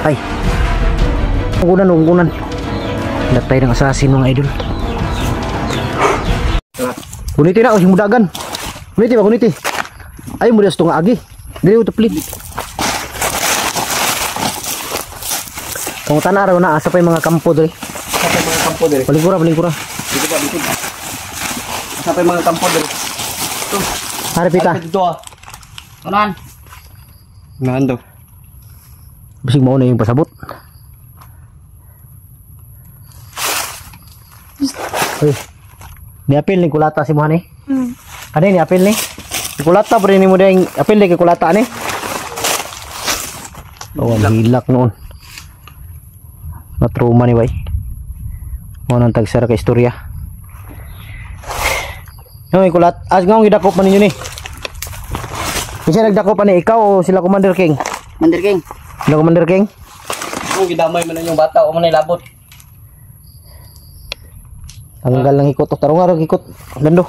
Ay. Ungkunan. Datay ng assassin mga idol. Kuniti na, using mudagan. Kuniti ba, kuniti? Ay, mudas ito nga agi. Dili ko tuplit. Kung tanaraw na, asa pa yung mga kampo dali. Asa pa yung mga kampo dali? Balingkura. Dito pa. Asa pa yung mga kampo dali? Ito. Harap ita. Dito ah. Kanan. Nahan daw. Bisig mauna yung pasabot. Uy. Niapil ni kulata si Muhan eh. Ano ni apil ni? Kulata pa rin mo din. Apil ni kulata ni. Oh, ang hilak noon. Natruma ni bay. Mo nang tagsara ka istorya. Yung kulat. As nga gidakop man ninyo ni. Kasi nagdakop pa ni ikaw o sila Commander King? Commander King. Sila Commander King? Kung gidamay man yung bata o man labot. Tanggal lang ikot. Tarong nga ikot. Lando.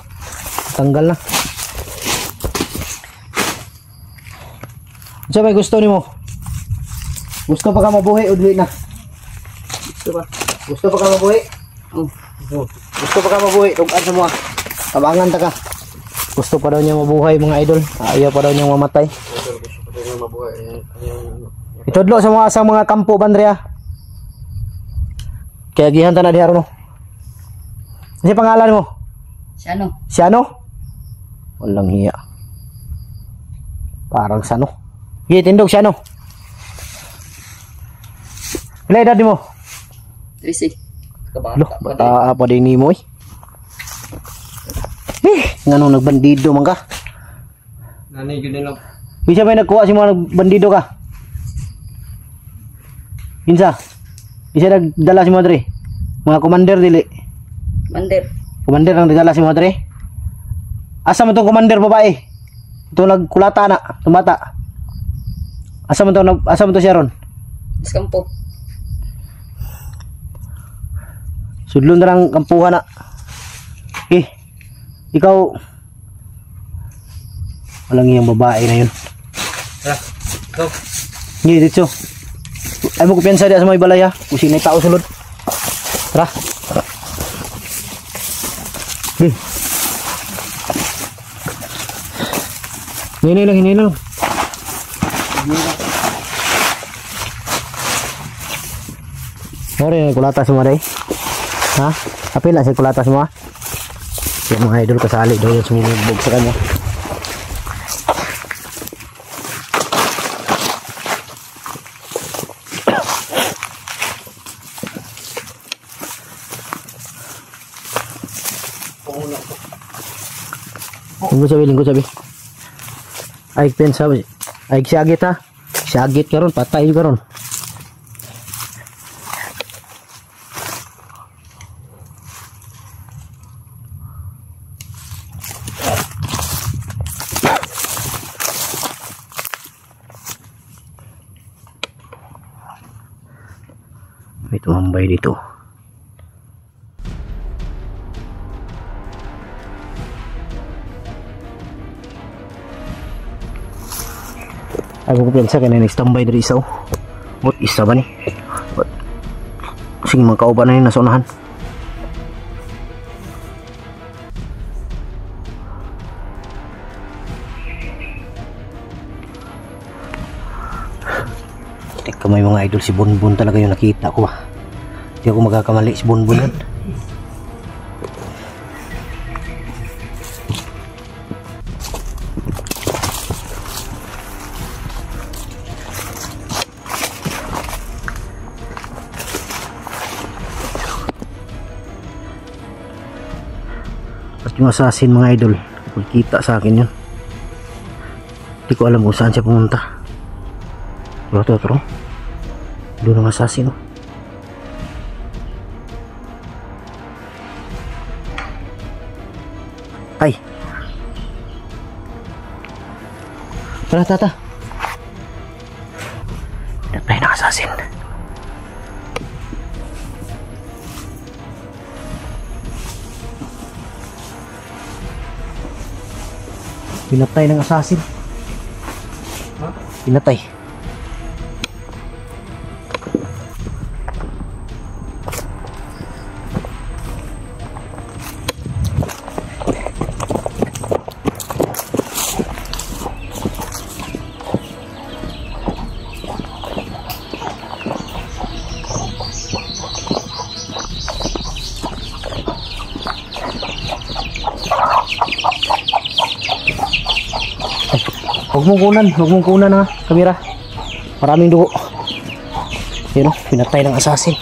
Tanggal na. Siya may gusto ni mo? Gusto pa ka mabuhay o dili na? Gusto pa ka mabuhay? Gusto pa ka mabuhay? Tugan sa mga. Tabangan ta ka. Gusto pa daw niya mabuhay mga idol. Ayaw pa daw niyang mamatay. Gusto pa daw niyang mabuhay. Itudlo sa mga kampo Bandrea. Kaya gihan ta na diha ron. Ano pangalan mo? Si ano? Walang hiya. Parang sano. Sige, tindog si ano? Ilan edad mo? 13. Loh, bata pa din ni mo eh. Nga nung nagbandido man ka? Nanay yun nila. Bisa may nagkuha si mga nagbandido ka? Insa? Bisa nagdala si Madre? Mga commander dili? Commander ang nagdala si Madre? Asa mo itong commander babae? Ito nagkulata na, tumata. Asa mo to siya ron? Iskampo. Sudlon na lang kampuhan na. Ikaw walang iyang babae na yun. Go. Hindi dito. Ay mo kupiyansa diya sa mga balaya. Kung sino yung tao sulod. Tara. Hinay lang. Mori, kulata semua deh. Hah? Apil lah saya kulata semua. Yung mga idol kasali daw yung sumubog sa kanya. Linggo sabi. Ay pen sabi. Ay siagit ha. Siagit karon patay karon. May tumambay dito. Ako ko piyansa kaya nag-standby dari isaw. What isa ba ni? Sige mga kauban na yun nasa unahan. Teka may mga idol, si Bonbon talaga yung nakita ko ba. Hindi ako magkakamali, si Bonbon yan. Yung assassin mga idol, pagkita sa akin yun. Hindi ko alam kung saan siya pumunta. Tro doon ang assassin. Ay, tara tata, pinatay ng assassin. Pinatay ng assassin. Pinatay. Huwag mong kunan ha, kamera. Maraming dugo. Yun o, pinatay ng assassin.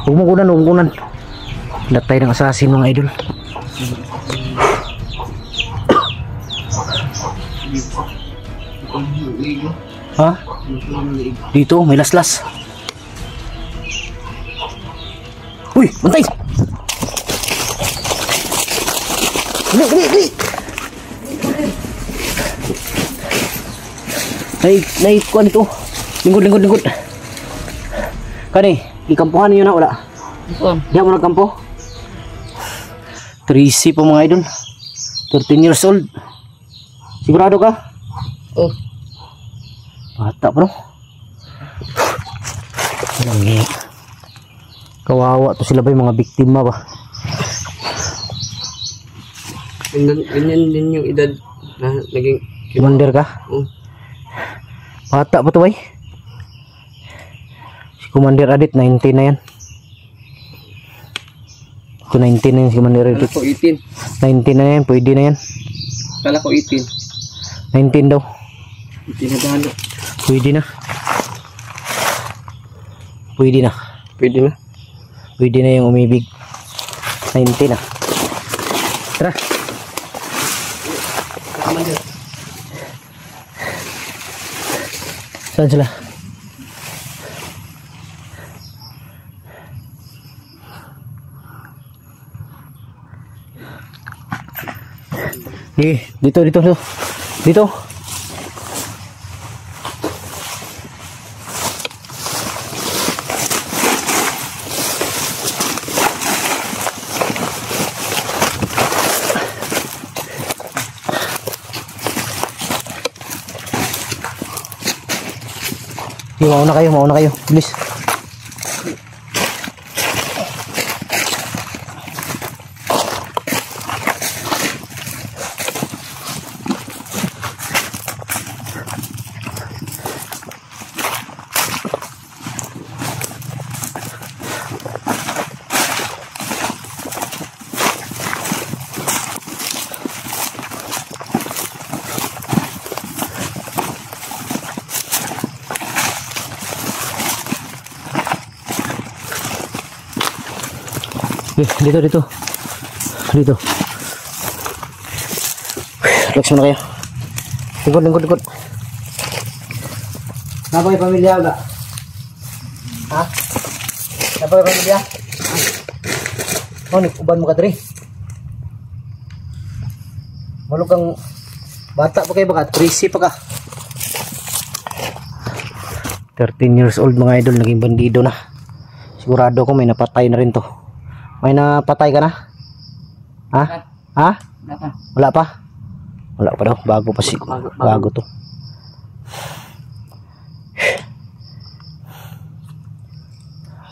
Huwag mong kunan. Pinatay ng assassin mga idol. Ha? Dito, may laslas. Uy, bantay! Dali! Kuan ito. Lingkod. Kani, ikampuhan niyo na wala. Diyan mo nagkampo. 3C po mga idol. 13 years old. Sigurado ka? Oh. Bata bro. Langi. Kawawa to sila ba yung mga biktima ba? Ganyan din yung edad na naging Commander ka? Bata pa to bay? Si Commander Adit 19 na yan. Ito 19 na yan si Commander Kala Adit. ko 18. 19 na yan, pwede na yan. Kala ko 18. 19 daw. Pinagano. Pwede na. Pwede na. Pwede na. Pwede na yung umibig. 19 na. Tara. Commander. Saan sila? Dito. Dito. Mauna kayo. Bilis. Dito. Relax muna kayo. Lingkod. Napay pamilya ba? Ha? Napay pamilya? Uban mo ka diri. Malo kang bata pa kayo baka 13 pa ka. 13 years old mga idol, naging bandido na. Sigurado ko may napatay na rin to. May napatay ka na? Ha? Ha? Wala pa? Wala pa daw. Bago pa si. Bago to.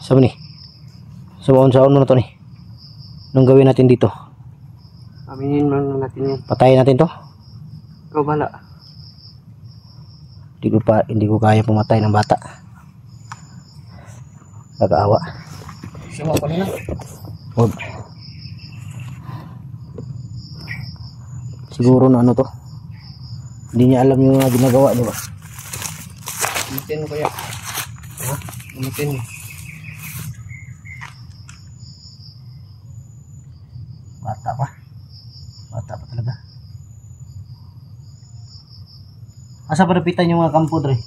Sabi ni. Sabaon mo na to ni. Anong gawin natin dito? Aminin mo natin yan. Patayin natin to? Ikaw bala. Hindi ko kaya pumatay ng bata. Nag-aawa. Sino ako nila? Huwag. Siguro na ano to. Hindi niya alam yung mga ginagawa niya ba? Umitin mo kaya. Ha? Umitin mo. Bata pa talaga. Asa pa napitan yung mga kampo dre?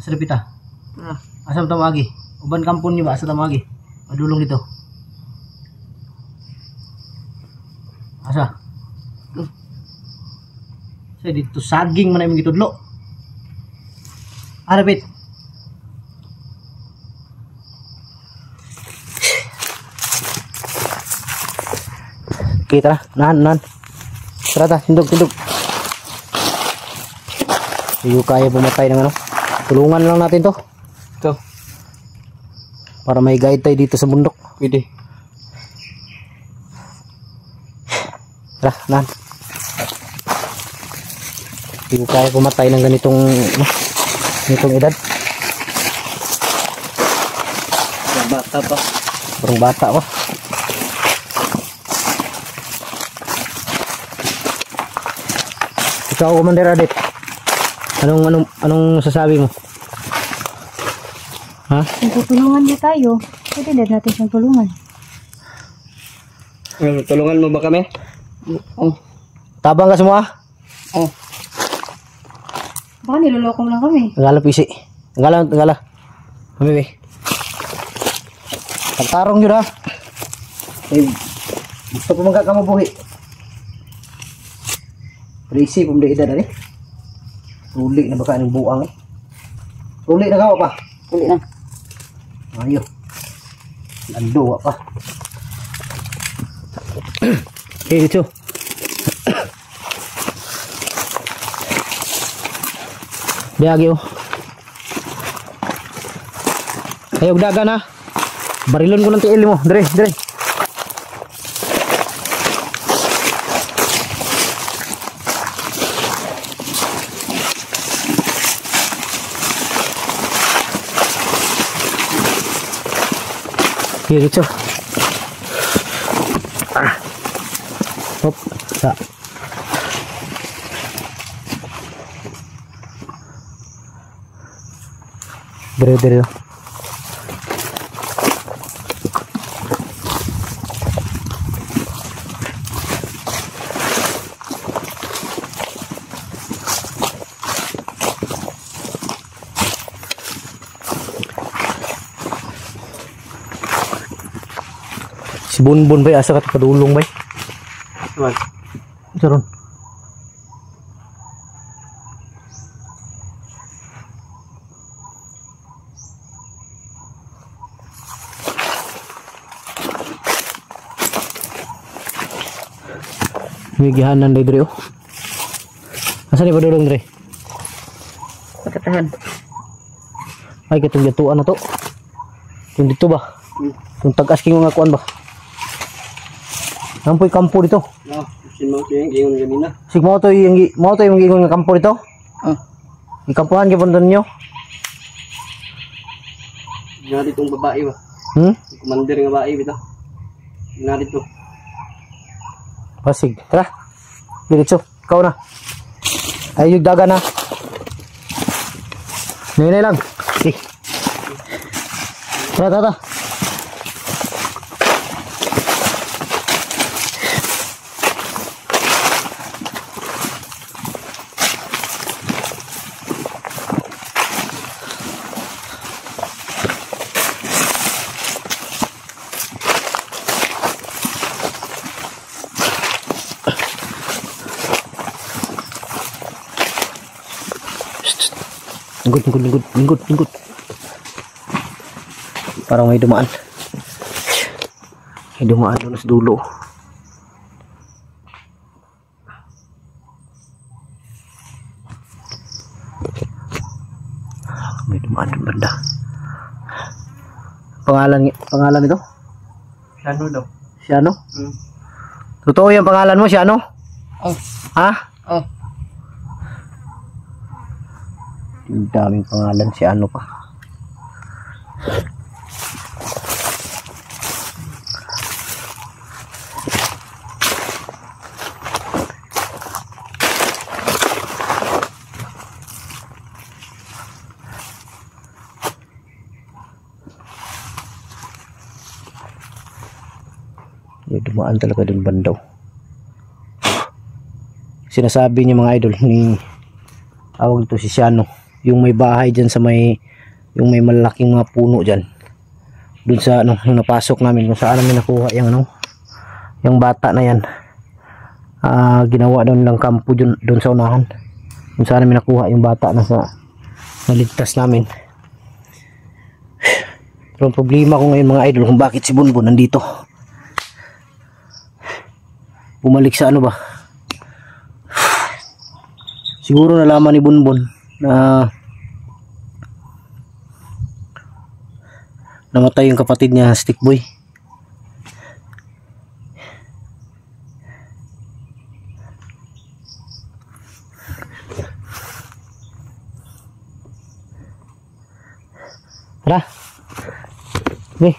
Asa napita? Asa tamagi? Uban kampon niyo ba? Asa tamagi? Padulong dito. Asa? Sa dito saging man imong gitudlo. Arabit. Kita nan. Tara, tindog. Hindi kaya pumatay ng ano. Tulungan lang natin to. Ito. Para may guide tayo dito sa bundok. Pwede. Tara, nan. Hindi kaya pumatay ng ganitong edad. Bata pa. Parang bata pa. Ikaw, Commander Adet. Anong sasabi mo? Ha? Kung tutulungan niya tayo, pwede din natin siyang tulungan. Tulungan mo ba kami? Oh. Tabang ka semua? Oh. Baka niloloko lang kami. Tagala pisi. Tagala. Kami. Pagtarong yun ha. Eh, gusto ko mangga ka mabuhi. Risi pum di ida dari. Ruli na baka ng buang eh. Ruli na gawa pa. Uli na. Ayo. Lando pa. Eh itu. Biagi oh. Ayo dagan ha. Barilon ko ng tiil mo. Dire. Here itu. Hop, sa. Dire. Si Bunbun bay asa ka padulong bay. Tuan. Saron. May gihanan day oh. Asa ni padulong dre? Pagkatahan. Ay kitong jatuan na to. Kung dito ba? Kung tag-asking mga kuan ba? Nampoy kampo dito. No, sinmo ko yung gingon kanina. Sig mo to yung gingon nga kampo dito. Oh. Ikampuhan gyud pundon nyo. Ginali tong babae ba? Commander nga babae bitaw. Ginali to. Pasig. Tara. Diretso. Ikaw na. Ay yung daga na. Nene lang. Okay. Tara. Lingkod. Parang may dumaan. Doon sa dulo. May dumaan doon banda. Pangalan ito? Ano daw? Si ano? Totoo yung pangalan mo, si ano? Oh. Ha? Oh. Ang daming pangalan, si ano pa. May dumaan talaga dun bandaw. Sinasabi niya mga idol ni tawag ito si Siano, yung may bahay dyan sa yung may malaking mga puno dyan dun sa yung napasok namin kung saan namin nakuha yung bata na yan. Ginawa doon lang kampo dun sa unahan kung saan namin nakuha yung bata na naligtas namin. Pero ang problema ko ngayon mga idol kung bakit si Bunbun nandito. Bumalik sa ano ba? Siguro nalaman ni Bunbun na namatay yung kapatid niya, Stickboy. Tara. Okay.